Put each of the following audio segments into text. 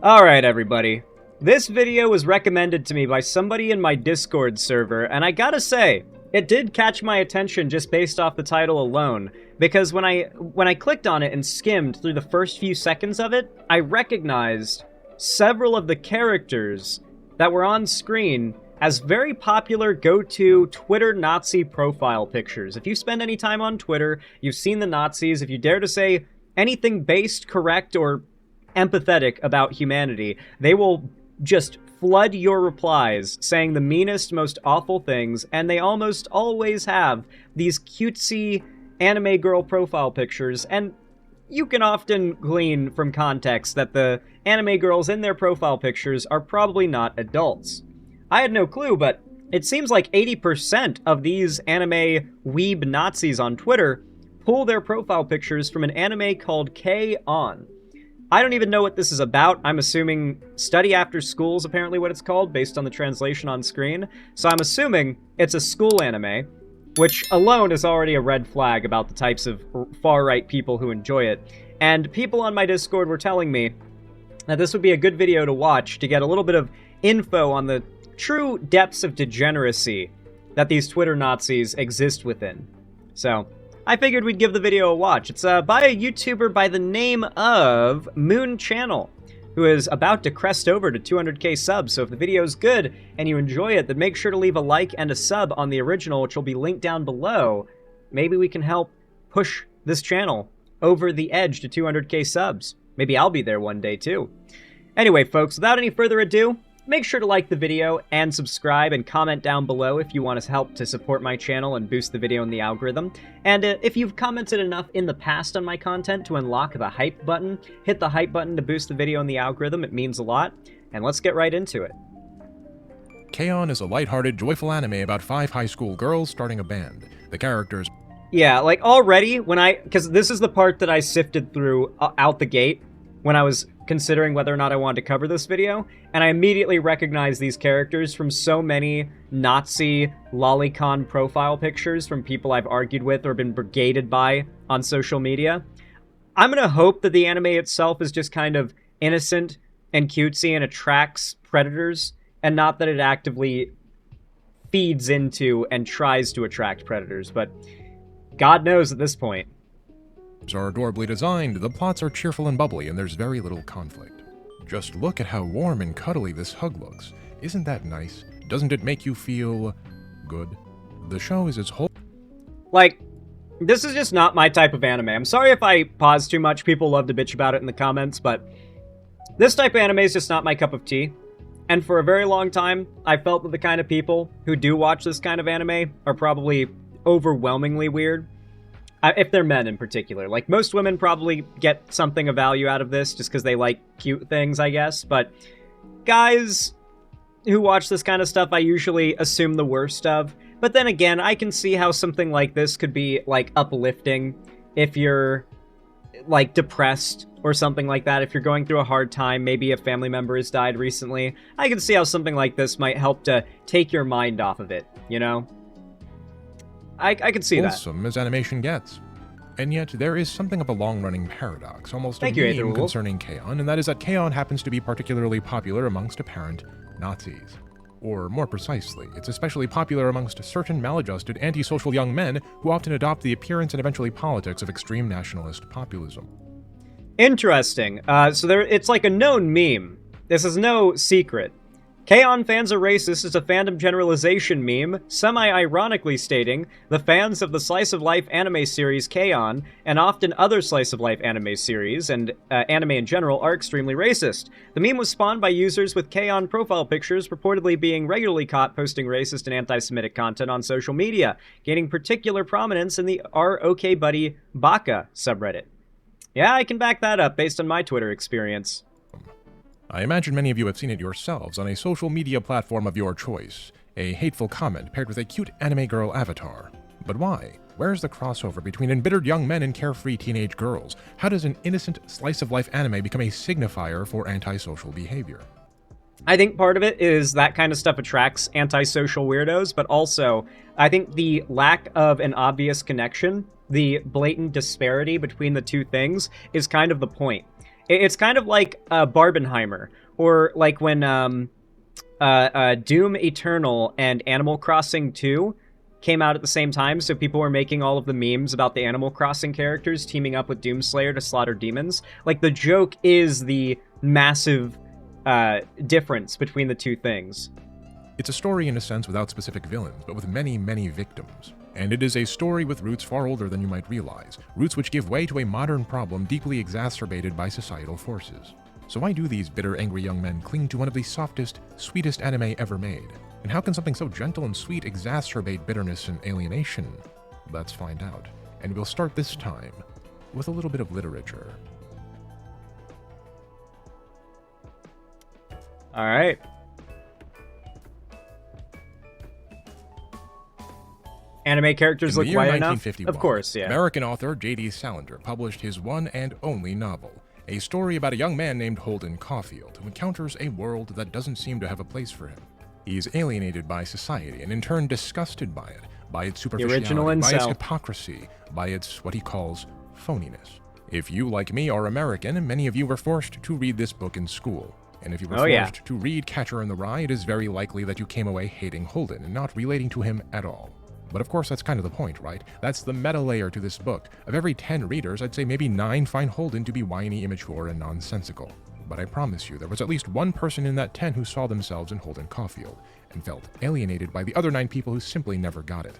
Alright everybody, this video was recommended to me by somebody in my Discord server, and I gotta say, it did catch my attention just based off the title alone, because when I clicked on it and skimmed through the first few seconds of it, I recognized several of the characters that were on screen as very popular go-to Twitter Nazi profile pictures. If you spend any time on Twitter, you've seen the Nazis. If you dare to say anything based, correct, or empathetic about humanity, they will just flood your replies saying the meanest, most awful things, and they almost always have these cutesy anime girl profile pictures, and you can often glean from context that the anime girls in their profile pictures are probably not adults. I had no clue, but it seems like 80% of these anime weeb Nazis on Twitter pull their profile pictures from an anime called K-On! I don't even know what this is about. I'm assuming Study After School is apparently what it's called, based on the translation on screen. So I'm assuming it's a school anime, which alone is already a red flag about the types of far-right people who enjoy it. And people on my Discord were telling me that this would be a good video to watch to get a little bit of info on the true depths of degeneracy that these Twitter Nazis exist within. So I figured we'd give the video a watch. It's by a YouTuber by the name of Moon Channel, who is about to crest over to 200k subs, so if the video's good and you enjoy it, then make sure to leave a like and a sub on the original, which will be linked down below. Maybe we can help push this channel over the edge to 200k subs. Maybe I'll be there one day too. Anyway, folks, without any further ado, make sure to like the video and subscribe and comment down below if you want to help to support my channel and boost the video in the algorithm. And if you've commented enough in the past on my content to unlock the hype button, hit the hype button to boost the video in the algorithm. It means a lot. And let's get right into it. K-On! Is a lighthearted, joyful anime about 5 high school girls starting a band. The characters... Yeah, like already because this is the part that I sifted through out the gate when I was considering whether or not I wanted to cover this video, and I immediately recognized these characters from so many Nazi lolicon profile pictures from people I've argued with or been brigaded by on social media. I'm gonna hope that the anime itself is just kind of innocent and cutesy and attracts predators, and not that it actively feeds into and tries to attract predators, but God knows at this point. are adorably designed, the plots are cheerful and bubbly, and there's very little conflict. Just look at how warm and cuddly this hug looks. Isn't that nice? Doesn't it make you feel... good? The show is its whole... Like, this is just not my type of anime. I'm sorry if I pause too much. People love to bitch about it in the comments, but this type of anime is just not my cup of tea. And for a very long time, I felt that the kind of people who do watch this kind of anime are probably overwhelmingly weird. If they're men in particular. Like, most women probably get something of value out of this just because they like cute things, I guess. But guys who watch this kind of stuff, I usually assume the worst of. But then again, I can see how something like this could be, like, uplifting if you're, like, depressed or something like that. If you're going through a hard time, maybe a family member has died recently. I can see how something like this might help to take your mind off of it, you know? I could see that. Wholesome as animation gets. And yet, there is something of a long-running paradox, almost Thank a you, meme concerning K-On!, and that is that K-On! Happens to be particularly popular amongst apparent Nazis. Or, more precisely, it's especially popular amongst certain maladjusted, antisocial young men who often adopt the appearance and eventually politics of extreme nationalist populism. Interesting. It's like a known meme. This is no secret. K-On! Fans are racist is a fandom generalization meme, semi-ironically stating, the fans of the slice-of-life anime series K-On! And often other slice-of-life anime series, and anime in general, are extremely racist. The meme was spawned by users with K-On! Profile pictures purportedly being regularly caught posting racist and anti-Semitic content on social media, gaining particular prominence in the ROKBuddy Baka subreddit. Yeah, I can back that up based on my Twitter experience. I imagine many of you have seen it yourselves on a social media platform of your choice. A hateful comment paired with a cute anime girl avatar. But why? Where's the crossover between embittered young men and carefree teenage girls? How does an innocent slice-of-life anime become a signifier for antisocial behavior? I think part of it is that kind of stuff attracts antisocial weirdos, but also, I think the lack of an obvious connection, the blatant disparity between the two things, is kind of the point. It's kind of like Barbenheimer, or like when Doom Eternal and Animal Crossing 2 came out at the same time, so people were making all of the memes about the Animal Crossing characters teaming up with Doomslayer to slaughter demons. Like, the joke is the massive difference between the two things. It's a story in a sense without specific villains, but with many, many victims. And it is a story with roots far older than you might realize, roots which give way to a modern problem deeply exacerbated by societal forces. So why do these bitter, angry young men cling to one of the softest, sweetest anime ever made? And how can something so gentle and sweet exacerbate bitterness and alienation? Let's find out. And we'll start this time with a little bit of literature. All right. Anime characters look white enough? Of course, yeah. American author J.D. Salinger published his one and only novel, a story about a young man named Holden Caulfield who encounters a world that doesn't seem to have a place for him. He's alienated by society and in turn disgusted by it, by its superficiality, by its hypocrisy, by its, what he calls, phoniness. If you, like me, are American, many of you were forced to read this book in school. And if you were forced to read Catcher in the Rye, it is very likely that you came away hating Holden and not relating to him at all. But of course, that's kind of the point, right? That's the meta layer to this book. Of every 10 readers, I'd say maybe 9 find Holden to be whiny, immature, and nonsensical. But I promise you, there was at least one person in that 10 who saw themselves in Holden Caulfield, and felt alienated by the other 9 people who simply never got it.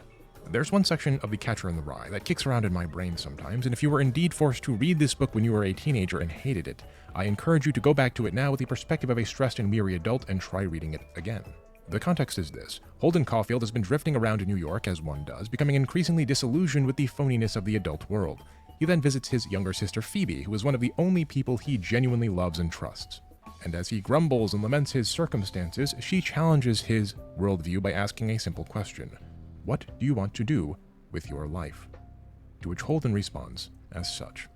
There's one section of The Catcher in the Rye that kicks around in my brain sometimes, and if you were indeed forced to read this book when you were a teenager and hated it, I encourage you to go back to it now with the perspective of a stressed and weary adult and try reading it again. The context is this. Holden Caulfield has been drifting around in New York, as one does, becoming increasingly disillusioned with the phoniness of the adult world. He then visits his younger sister Phoebe, who is one of the only people he genuinely loves and trusts. And as he grumbles and laments his circumstances, she challenges his worldview by asking a simple question. What do you want to do with your life? To which Holden responds as such.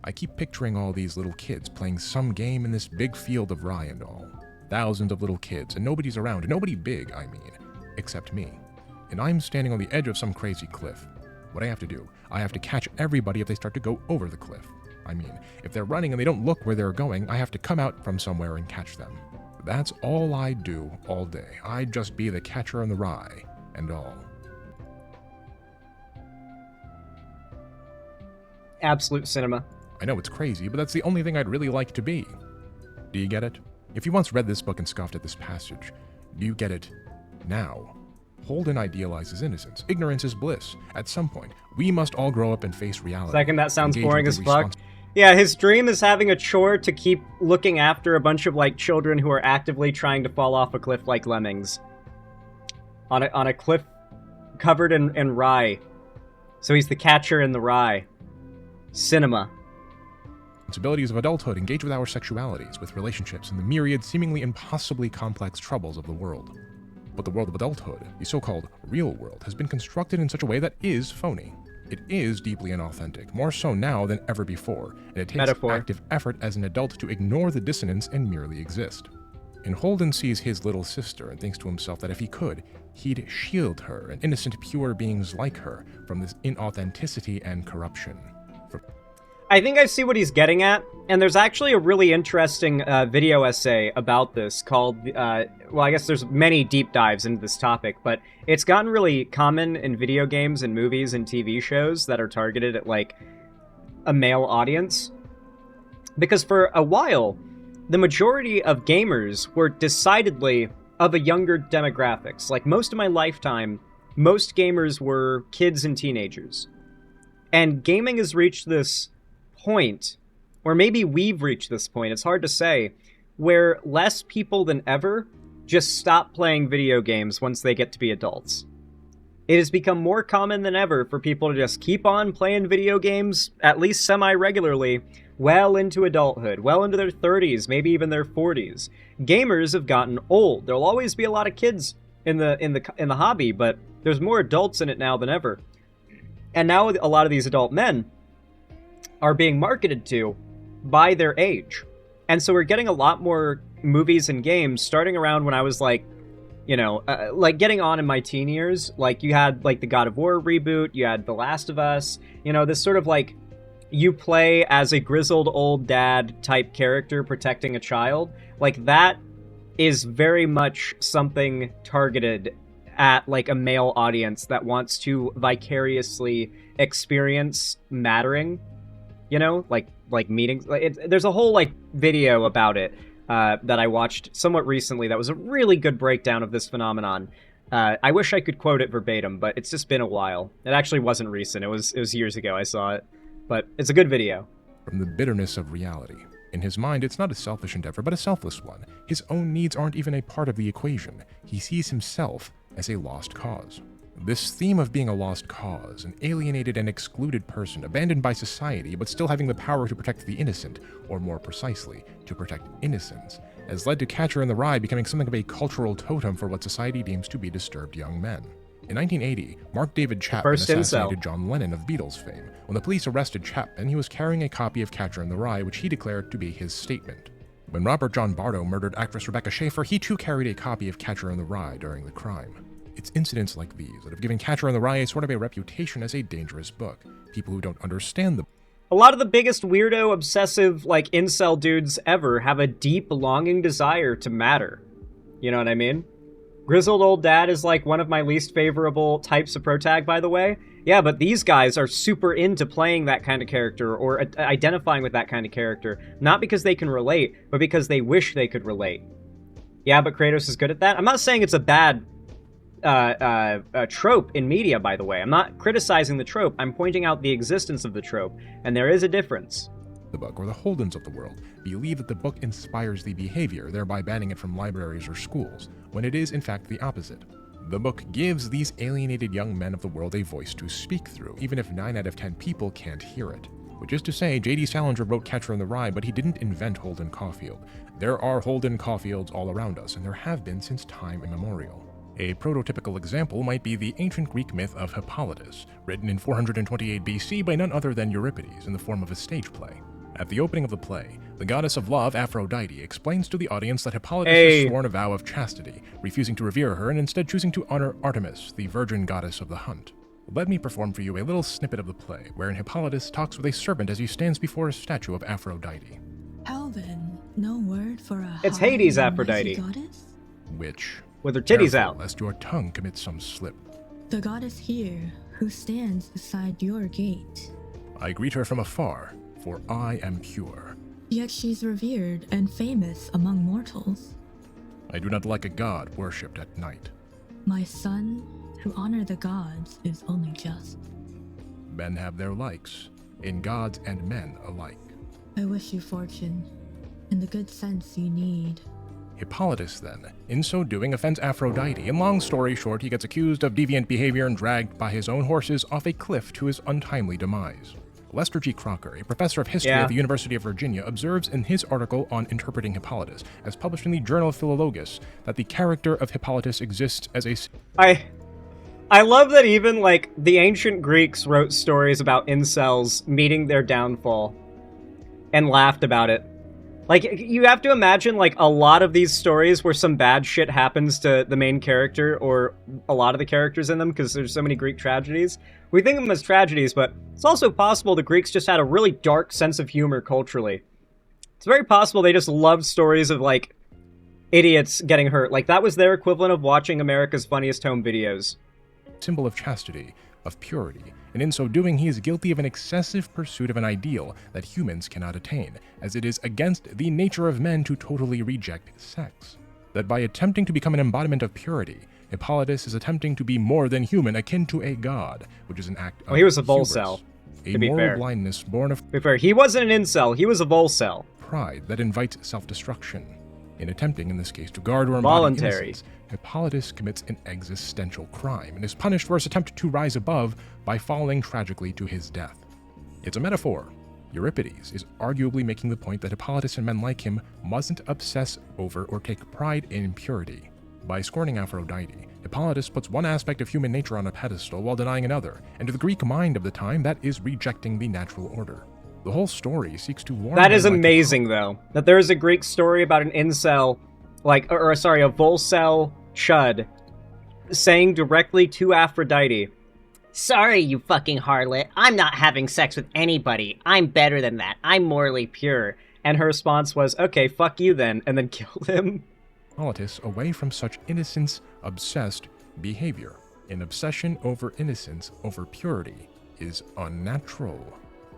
I keep picturing all these little kids playing some game in this big field of rye and all. Thousands of little kids, and nobody's around, nobody big, I mean, except me. And I'm standing on the edge of some crazy cliff. What I have to do, I have to catch everybody if they start to go over the cliff. I mean, if they're running and they don't look where they're going, I have to come out from somewhere and catch them. That's all I do all day. I'd just be the catcher in the rye, and all. Absolute cinema. I know it's crazy, but that's the only thing I'd really like to be. Do you get it? If you once read this book and scoffed at this passage, do you get it now? Holden idealizes innocence. Ignorance is bliss. At some point, we must all grow up and face reality. Second, that sounds boring as fuck. Yeah, his dream is having a chore to keep looking after a bunch of, like, children who are actively trying to fall off a cliff like lemmings. On a cliff covered in rye. So he's the catcher in the rye. Cinema. Responsibilities of adulthood engage with our sexualities, with relationships, and the myriad seemingly impossibly complex troubles of the world. But the world of adulthood, the so-called real world, has been constructed in such a way that is phony. It is deeply inauthentic, more so now than ever before, and it takes active effort as an adult to ignore the dissonance and merely exist. And Holden sees his little sister and thinks to himself that if he could, he'd shield her and innocent, pure beings like her from this inauthenticity and corruption. I think I see what he's getting at, and there's actually a really interesting video essay about this called, well, I guess there's many deep dives into this topic, but it's gotten really common in video games and movies and TV shows that are targeted at, like, a male audience. Because for a while, the majority of gamers were decidedly of a younger demographics. Like, most of my lifetime, most gamers were kids and teenagers. And gaming has reached this point, or maybe we've reached this point, it's hard to say, where less people than ever just stop playing video games once they get to be adults. It has become more common than ever for people to just keep on playing video games, at least semi-regularly, well into adulthood, well into their 30s, maybe even their 40s. Gamers have gotten old. There'll always be a lot of kids in the hobby, but there's more adults in it now than ever. And now a lot of these adult men are being marketed to by their age. And so we're getting a lot more movies and games starting around when I was like, you know, like getting on in my teen years. Like you had like the God of War reboot, you had The Last of Us, you know, this sort of like you play as a grizzled old dad type character protecting a child, like that is very much something targeted at like a male audience that wants to vicariously experience mattering, you know, like meetings. There's a whole like video about it that I watched somewhat recently that was a really good breakdown of this phenomenon. I wish I could quote it verbatim, but it's just been a while. It actually wasn't recent. It was years ago I saw it, but it's a good video. From the bitterness of reality. In his mind, it's not a selfish endeavor, but a selfless one. His own needs aren't even a part of the equation. He sees himself as a lost cause. This theme of being a lost cause, an alienated and excluded person, abandoned by society, but still having the power to protect the innocent, or more precisely, to protect innocence, has led to Catcher in the Rye becoming something of a cultural totem for what society deems to be disturbed young men. In 1980, Mark David Chapman assassinated John Lennon of Beatles fame. When the police arrested Chapman, he was carrying a copy of Catcher in the Rye, which he declared to be his statement. When Robert John Bardo murdered actress Rebecca Schaeffer, he too carried a copy of Catcher in the Rye during the crime. It's incidents like these that have given Catcher in the Rye a sort of a reputation as a dangerous book. People who don't understand the A lot of the biggest weirdo, obsessive, like, incel dudes ever have a deep, longing desire to matter. You know what I mean? Grizzled Old Dad is, like, one of my least favorable types of protag, by the way. Yeah, but these guys are super into playing that kind of character, or identifying with that kind of character. Not because they can relate, but because they wish they could relate. Yeah, but Kratos is good at that. I'm not saying it's a bad trope in media, by the way. I'm not criticizing the trope. I'm pointing out the existence of the trope, and there is a difference. The book, or the Holdens of the world, believe that the book inspires the behavior, thereby banning it from libraries or schools, when it is in fact the opposite. The book gives these alienated young men of the world a voice to speak through, even if 9 out of 10 people can't hear it. Which is to say, J.D. Salinger wrote Catcher in the Rye, but he didn't invent Holden Caulfield. There are Holden Caulfields all around us, and there have been since time immemorial. A prototypical example might be the ancient Greek myth of Hippolytus, written in 428 BC by none other than Euripides in the form of a stage play. At the opening of the play, the goddess of love, Aphrodite, explains to the audience that Hippolytus has sworn a vow of chastity, refusing to revere her and instead choosing to honor Artemis, the virgin goddess of the hunt. Let me perform for you a little snippet of the play, wherein Hippolytus talks with a servant as he stands before a statue of Aphrodite. How then, no word for a It's Hades' Aphrodite. Goddess? Which, with her titties careful, out, lest your tongue commit some slip. The goddess here, who stands beside your gate. I greet her from afar, for I am pure. Yet she's revered and famous among mortals. I do not like a god worshipped at night. My son, to honor the gods is only just. Men have their likes, in gods and men alike. I wish you fortune, and the good sense you need. Hippolytus, then, in so doing, offends Aphrodite, and long story short, he gets accused of deviant behavior and dragged by his own horses off a cliff to his untimely demise. Lester G. Crocker, a professor of history at the University of Virginia, observes in his article on interpreting Hippolytus, as published in the Journal of Philologus, that the character of Hippolytus exists as a... I love that even, like, the ancient Greeks wrote stories about incels meeting their downfall and laughed about it. Like, you have to imagine, like, a lot of these stories where some bad shit happens to the main character or a lot of the characters in them, because there's so many Greek tragedies. We think of them as tragedies, but it's also possible the Greeks just had a really dark sense of humor culturally. It's very possible they just loved stories of, like, idiots getting hurt. Like, that was their equivalent of watching America's Funniest Home Videos. Symbol of chastity, of purity, and in so doing he is guilty of an excessive pursuit of an ideal that humans cannot attain, as it is against the nature of men to totally reject sex. That by attempting to become an embodiment of purity, Hippolytus is attempting to be more than human, akin to a god, which is an act of he was a hubris, volcel, a to be moral fair. blindness born of To be fair, he wasn't an incel, he was a volcel. pride that invites self-destruction. In attempting, in this case, to guard or embody Voluntary. innocence, Hippolytus commits an existential crime and is punished for his attempt to rise above by falling tragically to his death. It's a metaphor. Euripides is arguably making the point that Hippolytus and men like him mustn't obsess over or take pride in purity. By scorning Aphrodite, Hippolytus puts one aspect of human nature on a pedestal while denying another, and to the Greek mind of the time, that is rejecting the natural order. The whole story seeks to warn That is men like amazing, though. That there is a Greek story about an incel, like, or sorry, a volcel chud, saying directly to Aphrodite, Sorry, you fucking harlot. I'm not having sex with anybody. I'm better than that. I'm morally pure. And her response was, okay, fuck you then, and then killed him. Hippolytus away from such innocence-obsessed behavior. An obsession over innocence, over purity, is unnatural.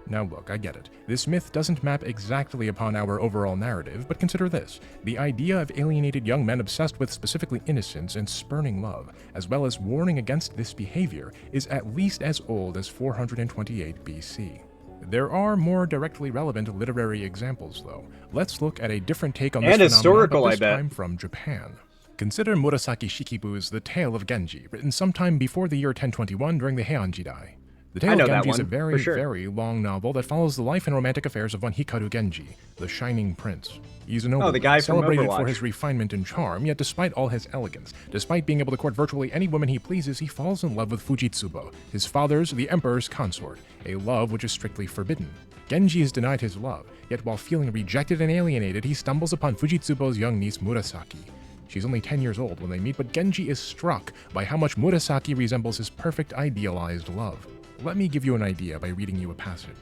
Now look, I get it. This myth doesn't map exactly upon our overall narrative, but consider this. The idea of alienated young men obsessed with specifically innocence and spurning love, as well as warning against this behavior, is at least as old as 428 BC. There are more directly relevant literary examples, though. Let's look at a different take on this And historical, phenomenon, but this I bet. time from Japan. Consider Murasaki Shikibu's The Tale of Genji, written sometime before the year 1021 during the Heian Jidai. The Tale I know of that Genji is a one, very, for sure. very long novel that follows the life and romantic affairs of one Hikaru Genji, the Shining Prince. He's a nobleman, the guy from celebrated Overwatch. for his refinement and charm, yet despite all his elegance, despite being able to court virtually any woman he pleases, he falls in love with Fujitsubo, his father's, the emperor's consort, a love which is strictly forbidden. Genji is denied his love, yet while feeling rejected and alienated, he stumbles upon Fujitsubo's young niece Murasaki. She's only 10 years old when they meet, but Genji is struck by how much Murasaki resembles his perfect idealized love. Let me give you an idea by reading you a passage.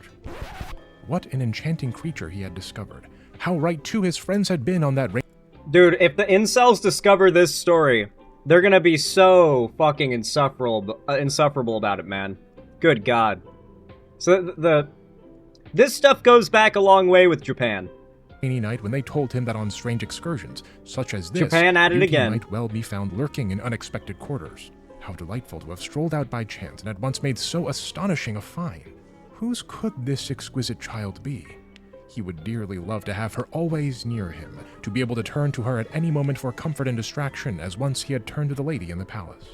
What an enchanting creature he had discovered. How right too his friends had been on that Dude, if the incels discover this story, they're gonna be so fucking insufferable about it, man. Good God. So this stuff goes back a long way with Japan. rainy night when they told him that on strange excursions, such as this, Japan at it beauty again. might well be found lurking in unexpected quarters. How delightful to have strolled out by chance and at once made so astonishing a find. Whose could this exquisite child be? He would dearly love to have her always near him, to be able to turn to her at any moment for comfort and distraction, as once he had turned to the lady in the palace.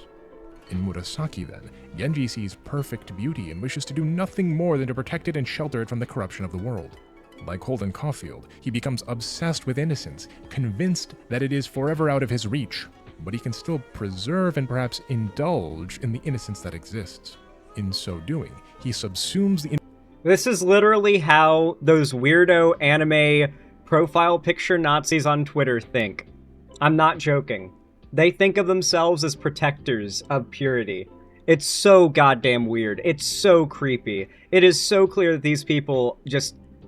In Murasaki, then, Genji sees perfect beauty and wishes to do nothing more than to protect it and shelter it from the corruption of the world. Like Holden Caulfield, he becomes obsessed with innocence, convinced that it is forever out of his reach, but he can still preserve and perhaps indulge in the innocence that exists. In so doing, he subsumes the This is literally how those weirdo anime profile picture Nazis on Twitter think. I'm not joking. They think of themselves as protectors of purity. It's so goddamn weird. It's so creepy. It is so clear that these people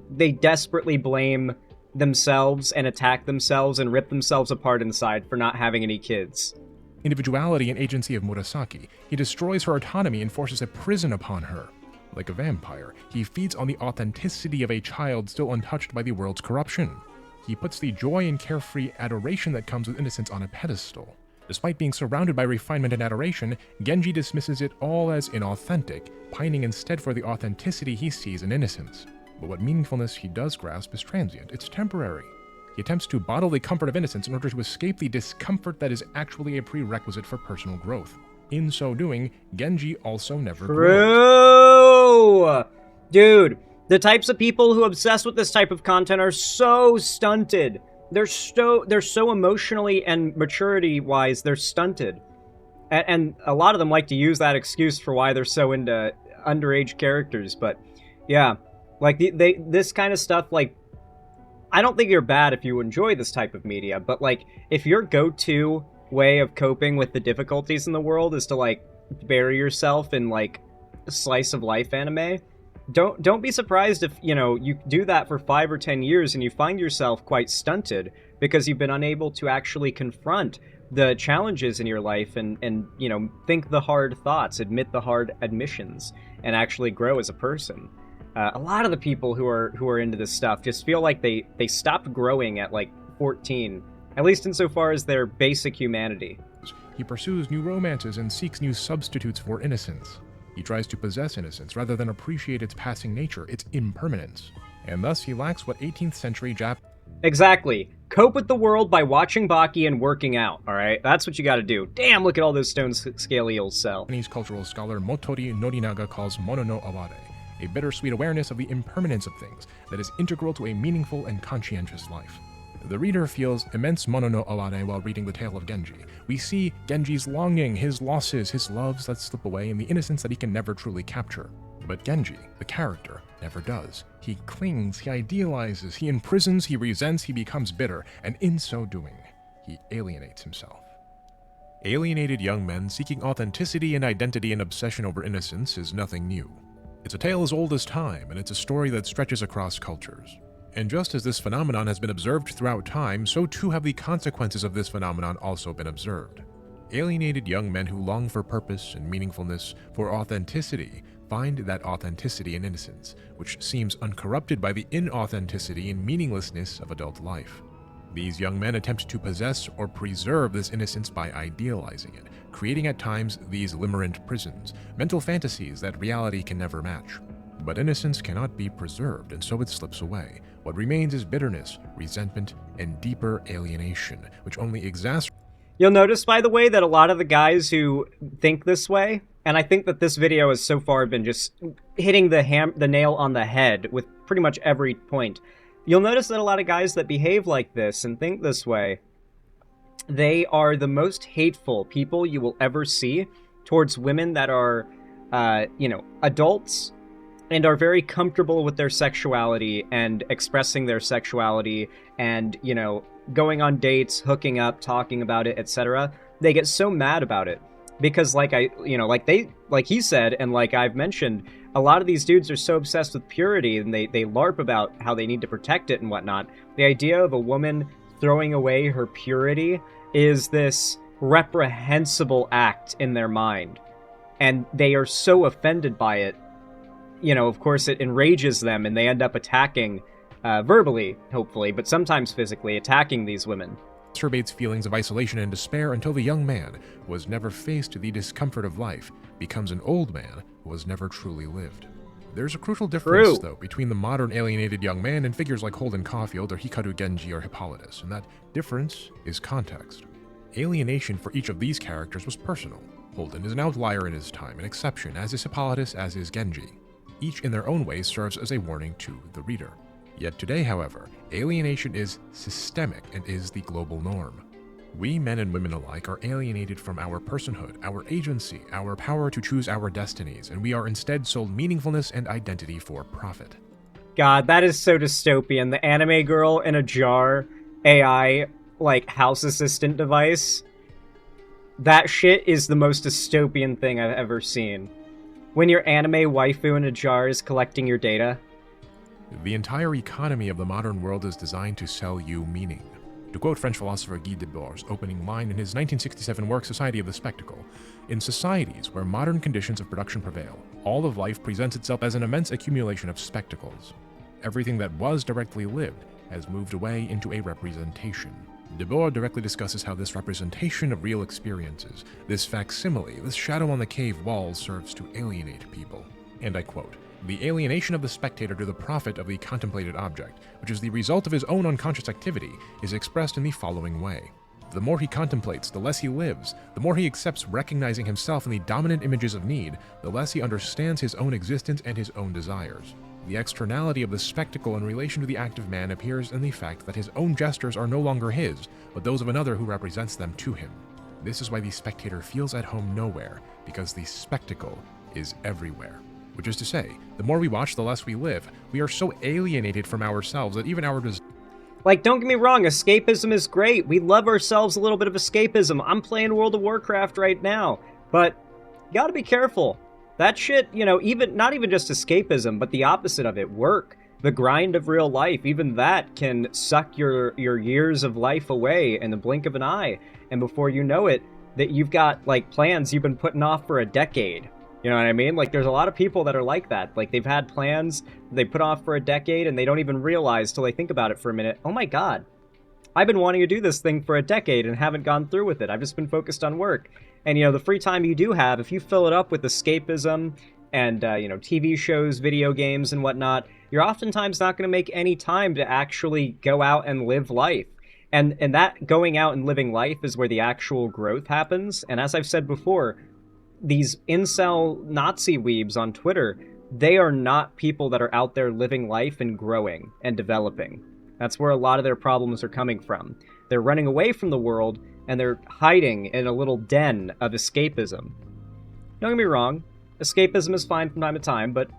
they desperately blame themselves and attack themselves and rip themselves apart inside for not having any kids. individuality and agency of Murasaki. He destroys her autonomy and forces a prison upon her. Like a vampire, he feeds on the authenticity of a child still untouched by the world's corruption. He puts the joy and carefree adoration that comes with innocence on a pedestal. Despite being surrounded by refinement and adoration, Genji dismisses it all as inauthentic, pining instead for the authenticity he sees in innocence. But what meaningfulness he does grasp is transient, it's temporary. He attempts to bottle the comfort of innocence in order to escape the discomfort that is actually a prerequisite for personal growth. In so doing, Genji also never grows. True! Dude, the types of people who obsess with this type of content are so stunted. They're so emotionally and maturity-wise, they're stunted. And a lot of them like to use that excuse for why they're so into underage characters, but yeah. Like, this kind of stuff, like, I don't think you're bad if you enjoy this type of media, but, like, if your go-to way of coping with the difficulties in the world is to, like, bury yourself in, like, a slice of life anime, don't be surprised if, you know, you do that for 5 or 10 years and you find yourself quite stunted because you've been unable to actually confront the challenges in your life and you know, think the hard thoughts, admit the hard admissions, and actually grow as a person. A lot of the people who are into this stuff just feel like they stopped growing at like 14, at least insofar as their basic humanity. He pursues new romances and seeks new substitutes for innocence. He tries to possess innocence rather than appreciate its passing nature, its impermanence. And thus he lacks what 18th century Exactly. Cope with the world by watching Baki and working out, alright? That's what you gotta do. Damn, look at all those stone scale eels sell. Japanese cultural scholar Motori Norinaga calls mono no aware, a bittersweet awareness of the impermanence of things that is integral to a meaningful and conscientious life. The reader feels immense mono no aware while reading the tale of Genji. We see Genji's longing, his losses, his loves that slip away, and the innocence that he can never truly capture. But Genji, the character, never does. He clings, he idealizes, he imprisons, he resents, he becomes bitter, and in so doing, he alienates himself. Alienated young men seeking authenticity and identity and obsession over innocence is nothing new. It's a tale as old as time, and it's a story that stretches across cultures. And just as this phenomenon has been observed throughout time, so too have the consequences of this phenomenon also been observed. Alienated young men who long for purpose and meaningfulness, for authenticity, find that authenticity in innocence, which seems uncorrupted by the inauthenticity and meaninglessness of adult life. These young men attempt to possess or preserve this innocence by idealizing it, creating at times these limerent prisons, mental fantasies that reality can never match. But innocence cannot be preserved, and so it slips away. What remains is bitterness, resentment, and deeper alienation, which only exacerbates. You'll notice, by the way, that a lot of the guys who think this way, and I think that this video has so far been just hitting the nail on the head with pretty much every point. You'll notice that a lot of guys that behave like this and think this way, they are the most hateful people you will ever see towards women that are, adults and are very comfortable with their sexuality and expressing their sexuality and, going on dates, hooking up, talking about it, etc. They get so mad about it because like he said, and like I've mentioned, a lot of these dudes are so obsessed with purity and they LARP about how they need to protect it and whatnot. The idea of a woman throwing away her purity is this reprehensible act in their mind. And they are so offended by it. Of course, it enrages them and they end up attacking, verbally, hopefully, but sometimes physically, attacking these women. Exacerbates feelings of isolation and despair until the young man who has never faced the discomfort of life becomes an old man who has never truly lived. There's a crucial difference, though, between the modern alienated young man and figures like Holden Caulfield or Hikaru Genji or Hippolytus, and that difference is context. Alienation for each of these characters was personal. Holden is an outlier in his time, an exception, as is Hippolytus, as is Genji. Each in their own way serves as a warning to the reader. Yet today, however, alienation is systemic and is the global norm. We men and women alike are alienated from our personhood, our agency, our power to choose our destinies, and we are instead sold meaningfulness and identity for profit. God, that is so dystopian. The anime girl in a jar, AI, house assistant device. That shit is the most dystopian thing I've ever seen. When your anime waifu in a jar is collecting your data. The entire economy of the modern world is designed to sell you meaning. To quote French philosopher Guy Debord's opening line in his 1967 work Society of the Spectacle, in societies where modern conditions of production prevail, all of life presents itself as an immense accumulation of spectacles. Everything that was directly lived has moved away into a representation. Debord directly discusses how this representation of real experiences, this facsimile, this shadow on the cave wall serves to alienate people. And I quote, "The alienation of the spectator to the profit of the contemplated object, which is the result of his own unconscious activity, is expressed in the following way. The more he contemplates, the less he lives. The more he accepts recognizing himself in the dominant images of need, the less he understands his own existence and his own desires. The externality of the spectacle in relation to the active man appears in the fact that his own gestures are no longer his, but those of another who represents them to him. This is why the spectator feels at home nowhere, because the spectacle is everywhere." Which is to say, the more we watch, the less we live. We are so alienated from ourselves that even our don't get me wrong, escapism is great. We love ourselves a little bit of escapism. I'm playing World of Warcraft right now, but you gotta be careful. That shit, even not even just escapism, but the opposite of it, work, the grind of real life, even that can suck your years of life away in the blink of an eye. And before you know it, that you've got plans you've been putting off for a decade. You know what I mean? There's a lot of people that are like that. They've had plans they put off for a decade, and they don't even realize till they think about it for a minute, oh my god, I've been wanting to do this thing for a decade and haven't gone through with it. I've just been focused on work. And, the free time you do have, if you fill it up with escapism and, TV shows, video games, and whatnot, you're oftentimes not going to make any time to actually go out and live life. And that going out and living life is where the actual growth happens. And as I've said before, these incel Nazi weebs on Twitter, they are not people that are out there living life and growing and developing. That's where a lot of their problems are coming from. They're running away from the world, and they're hiding in a little den of escapism. Don't get me wrong, escapism is fine from time to time, but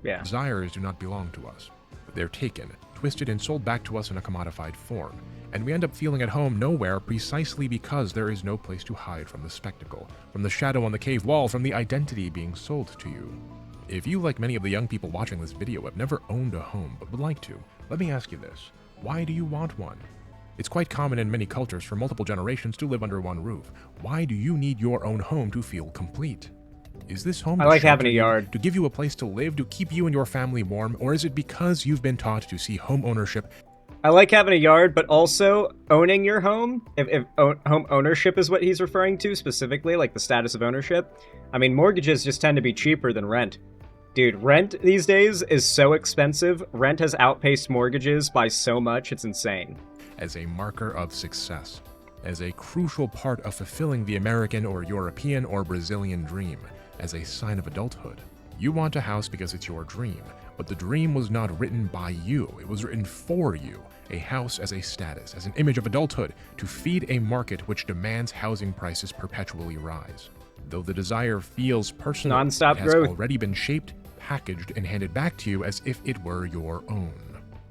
yeah. Desires do not belong to us. They're taken, twisted and sold back to us in a commodified form, and we end up feeling at home nowhere precisely because there is no place to hide from the spectacle, from the shadow on the cave wall, from the identity being sold to you. If you, like many of the young people watching this video, have never owned a home but would like to, let me ask you this: why do you want one? It's quite common in many cultures for multiple generations to live under one roof. Why do you need your own home to feel complete? Is this home I like having a yard. to give you a place to live, to keep you and your family warm, or is it because you've been taught to see home ownership? I like having a yard, but also owning your home, if home ownership is what he's referring to specifically, like the status of ownership. I mean, mortgages just tend to be cheaper than rent. Dude, rent these days is so expensive. Rent has outpaced mortgages by so much, it's insane. As a marker of success, as a crucial part of fulfilling the American or European or Brazilian dream, as a sign of adulthood. You want a house because it's your dream, but the dream was not written by you, it was written for you. A house as a status, as an image of adulthood, to feed a market which demands housing prices perpetually rise. Though the desire feels personal, Non-stop it has growth. already been shaped, packaged, and handed back to you as if it were your own.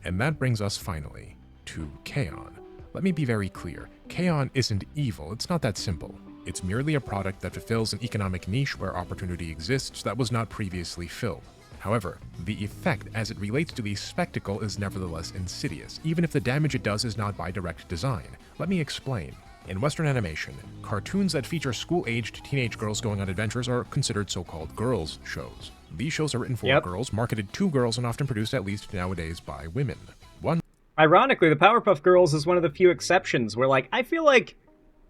And that brings us finally to K-On! Let me be very clear, K-On! Isn't evil, it's not that simple. It's merely a product that fulfills an economic niche where opportunity exists that was not previously filled. However, the effect as it relates to the spectacle is nevertheless insidious, even if the damage it does is not by direct design. Let me explain. In Western animation, cartoons that feature school-aged teenage girls going on adventures are considered so-called girls' shows. These shows are written for girls, marketed to girls, and often produced, at least nowadays, by women. Ironically, the Powerpuff Girls is one of the few exceptions where, like, I feel like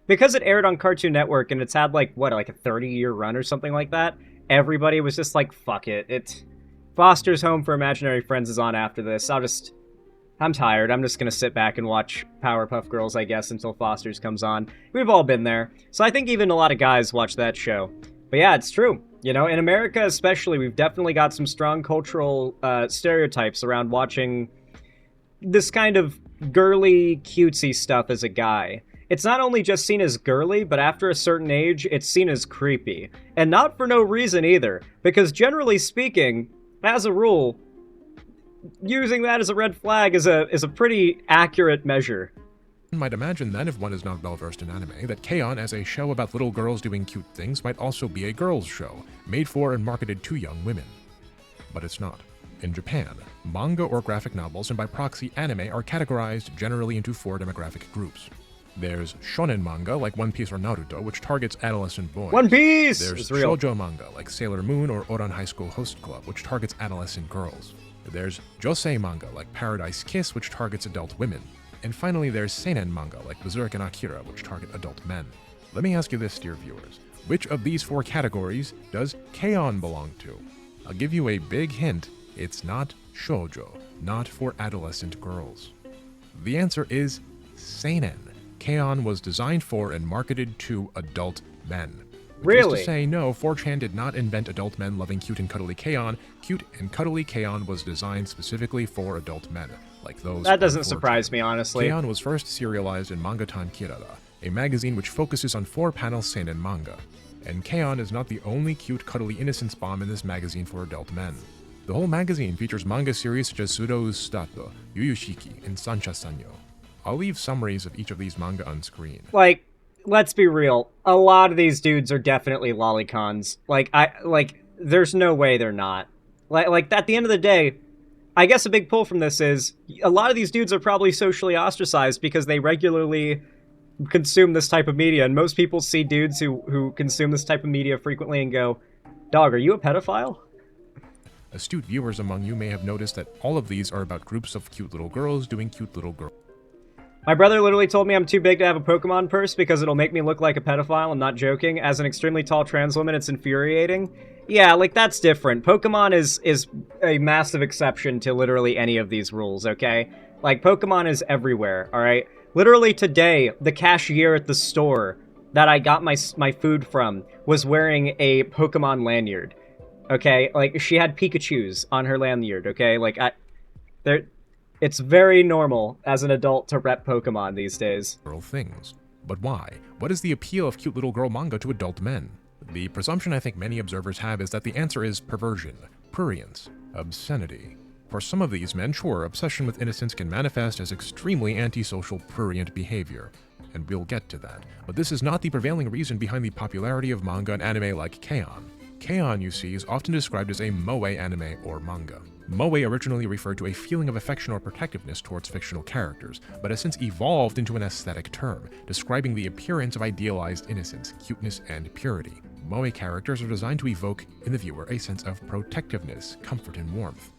because it aired on Cartoon Network and it's had, like, what, like a 30-year run or something like that, everybody was just like, fuck it. It's Foster's Home for Imaginary Friends is on after this. I'm tired. I'm just going to sit back and watch Powerpuff Girls, I guess, until Foster's comes on. We've all been there. So I think even a lot of guys watch that show. But yeah, it's true. You know, in America especially, we've definitely got some strong cultural stereotypes around watching this kind of girly, cutesy stuff as a guy. It's not only just seen as girly, but after a certain age, it's seen as creepy. And not for no reason either, because generally speaking, as a rule, using that as a red flag is a pretty accurate measure. One might imagine then, if one is not well-versed in anime, that K-On! As a show about little girls doing cute things might also be a girls' show, made for and marketed to young women. But it's not. In Japan, manga or graphic novels, and by proxy anime, are categorized generally into 4 demographic groups. There's shonen manga, like One Piece or Naruto, which targets adolescent boys. One Piece! There's It's real. shoujo manga, like Sailor Moon or Oran High School Host Club, which targets adolescent girls. There's josei manga, like Paradise Kiss, which targets adult women. And finally, there's seinen manga, like Berserk and Akira, which target adult men. Let me ask you this, dear viewers. Which of these 4 categories does K-On! Belong to? I'll give you a big hint. It's not shoujo, not for adolescent girls. The answer is seinen. K-On! Was designed for and marketed to adult men. Which is Really? to say, no, 4chan did not invent adult men loving cute and cuddly K-On! Cute and cuddly K-On! Was designed specifically for adult men, like those That on doesn't 4chan. surprise me, honestly. K-On! Was first serialized in Mangatan Kirara, a magazine which focuses on 4-panel seinen manga. And K-On! Is not the only cute, cuddly innocence bomb in this magazine for adult men. The whole magazine features manga series such as Suro Ustato, Yu Yu Shiki, and Sancha Sanyo. I'll leave summaries of each of these manga on screen. Like, let's be real. A lot of these dudes are definitely lolicons. There's no way they're not. Like, at the end of the day, I guess a big pull from this is a lot of these dudes are probably socially ostracized because they regularly consume this type of media, and most people see dudes who consume this type of media frequently and go, "Dog, are you a pedophile?" Astute viewers among you may have noticed that all of these are about groups of cute little girls doing cute little girl. My brother literally told me I'm too big to have a Pokemon purse because it'll make me look like a pedophile. I'm not joking. As an extremely tall trans woman, it's infuriating. Yeah, like, that's different. Pokemon is a massive exception to literally any of these rules, okay? Like, Pokemon is everywhere, alright? Literally today, the cashier at the store that I got my food from was wearing a Pokemon lanyard. Okay, like, she had Pikachus on her lanyard, okay? Like, it's very normal as an adult to rep Pokemon these days. Things. But why? What is the appeal of cute little girl manga to adult men? The presumption I think many observers have is that the answer is perversion, prurience, obscenity. course, some of these men, sure, obsession with innocence can manifest as extremely antisocial, prurient behavior, and we'll get to that. But this is not the prevailing reason behind the popularity of manga and anime like K-On! K-On!, you see, is often described as a moe anime or manga. Moe originally referred to a feeling of affection or protectiveness towards fictional characters, but has since evolved into an aesthetic term, describing the appearance of idealized innocence, cuteness, and purity. Moe characters are designed to evoke in the viewer a sense of protectiveness, comfort, and warmth.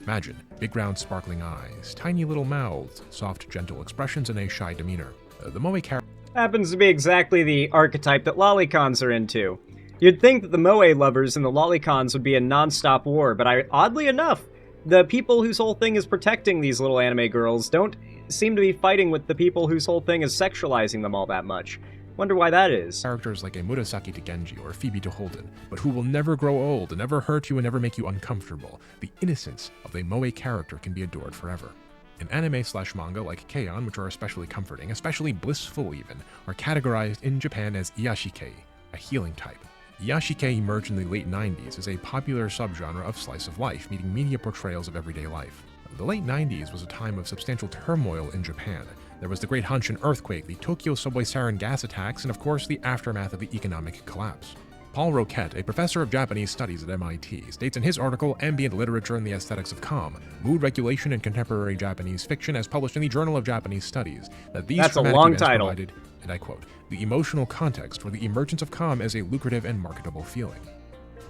Imagine big round sparkling eyes, tiny little mouths, soft gentle expressions, and a shy demeanor. The moe character Happens to be exactly the archetype that lolicons are into. You'd think that the moe lovers and the lolicons would be a non-stop war, but oddly enough, the people whose whole thing is protecting these little anime girls don't seem to be fighting with the people whose whole thing is sexualizing them all that much. Wonder why that is. Characters like a Murasaki to Genji or Phoebe to Holden, but who will never grow old and never hurt you and never make you uncomfortable. The innocence of a moe character can be adored forever. In anime/manga like K-On!, which are especially comforting, especially blissful even, are categorized in Japan as iyashikei, a healing type. Iyashikei emerged in the late 90s as a popular subgenre of slice of life, meeting media portrayals of everyday life. The late 90s was a time of substantial turmoil in Japan. There was the Great Hanshin earthquake, the Tokyo subway sarin gas attacks, and of course the aftermath of the economic collapse. Paul Roquette, a professor of Japanese studies at MIT, states in his article Ambient Literature and the Aesthetics of Calm, Mood Regulation in Contemporary Japanese Fiction, as published in the Journal of Japanese Studies, that these That's a traumatic long events title. provided, and I quote, the emotional context for the emergence of calm as a lucrative and marketable feeling.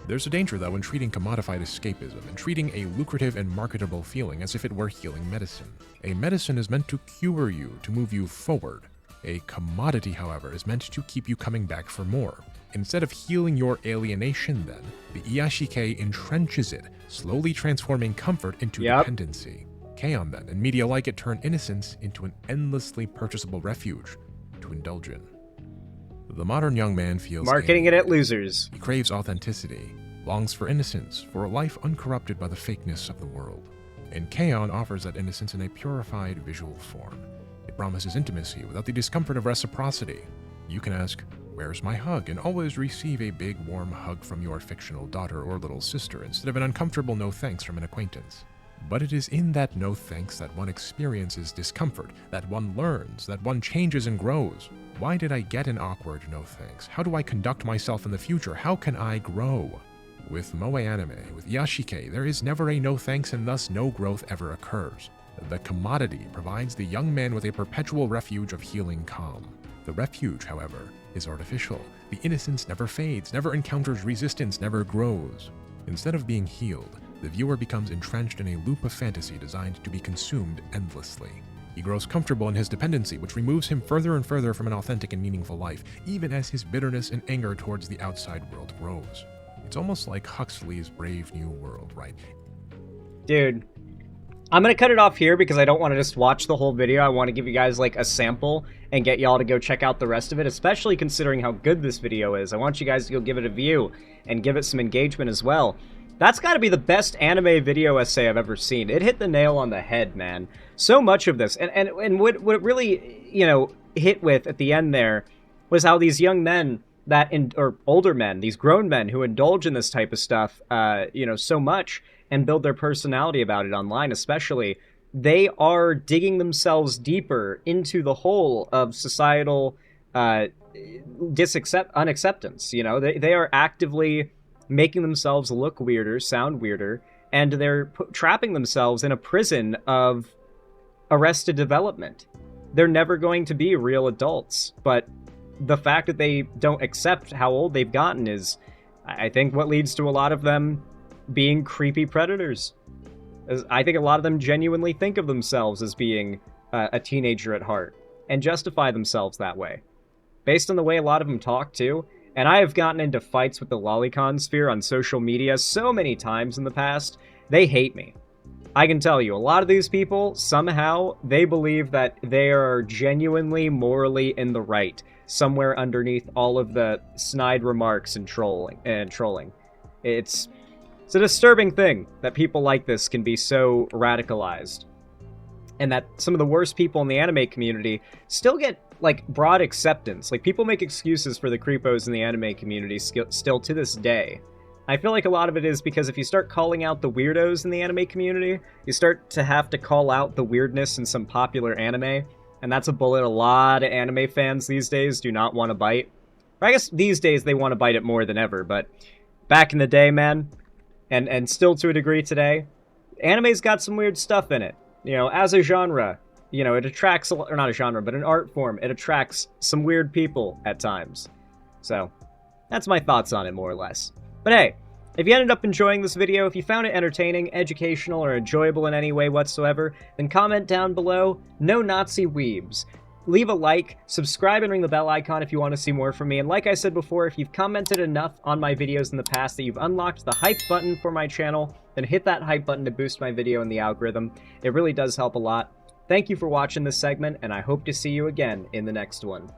There's a danger, though, in treating commodified escapism and treating a lucrative and marketable feeling as if it were healing medicine. A medicine is meant to cure you, to move you forward. A commodity, however, is meant to keep you coming back for more. Instead of healing your alienation, then, the iyashikei entrenches it, slowly transforming comfort into dependency. K-On! Then, and media like it, turn innocence into an endlessly purchasable refuge to indulge in. The modern young man feels Marketing it at losers. He craves authenticity, longs for innocence, for a life uncorrupted by the fakeness of the world. And K-On! Offers that innocence in a purified visual form. It promises intimacy without the discomfort of reciprocity. You can ask, "Where's my hug?" and always receive a big warm hug from your fictional daughter or little sister instead of an uncomfortable no thanks from an acquaintance. But it is in that no thanks that one experiences discomfort, that one learns, that one changes and grows. Why did I get an awkward no thanks? How do I conduct myself in the future? How can I grow? With moe anime, with iyashikei, there is never a no thanks and thus no growth ever occurs. The commodity provides the young man with a perpetual refuge of healing calm. The refuge, however, is artificial. The innocence never fades, never encounters resistance, never grows. Instead of being healed, the viewer becomes entrenched in a loop of fantasy designed to be consumed endlessly. He grows comfortable in his dependency, which removes him further and further from an authentic and meaningful life, even as his bitterness and anger towards the outside world grows. It's almost like Huxley's Brave New World, right? Dude, I'm gonna cut it off here because I don't want to just watch the whole video. I want to give you guys like a sample and get y'all to go check out the rest of it, especially considering how good this video is. I want you guys to go give it a view and give it some engagement as well. That's got to be the best anime video essay I've ever seen. It hit the nail on the head, man. So much of this, and what it really, hit with at the end there was how these young men or older men, these grown men who indulge in this type of stuff, so much and build their personality about it online, especially, they are digging themselves deeper into the hole of societal unacceptance. They are actively making themselves look weirder, sound weirder, and they're trapping themselves in a prison of arrested development. They're never going to be real adults, but the fact that they don't accept how old they've gotten is, I think, what leads to a lot of them being creepy predators. I think a lot of them genuinely think of themselves as being a teenager at heart, and justify themselves that way. Based on the way a lot of them talk, too, and I have gotten into fights with the lolicon sphere on social media so many times in the past, they hate me. I can tell you, a lot of these people, somehow, they believe that they are genuinely morally in the right, somewhere underneath all of the snide remarks and trolling. It's a disturbing thing that people like this can be so radicalized. And that some of the worst people in the anime community still get, broad acceptance. People make excuses for the creepos in the anime community still to this day. I feel like a lot of it is because if you start calling out the weirdos in the anime community, you start to have to call out the weirdness in some popular anime, and that's a bullet a lot of anime fans these days do not want to bite. Or I guess these days they want to bite it more than ever, but back in the day, man, and still to a degree today, anime's got some weird stuff in it. You know, as a genre, you know, it attracts, or not a genre, but an art form, it attracts some weird people at times. So, that's my thoughts on it, more or less. But hey, if you ended up enjoying this video, if you found it entertaining, educational, or enjoyable in any way whatsoever, then comment down below, "No Nazi Weebs." Leave a like, subscribe, and ring the bell icon if you want to see more from me. And like I said before, if you've commented enough on my videos in the past that you've unlocked the hype button for my channel, then hit that hype button to boost my video in the algorithm. It really does help a lot. Thank you for watching this segment, and I hope to see you again in the next one.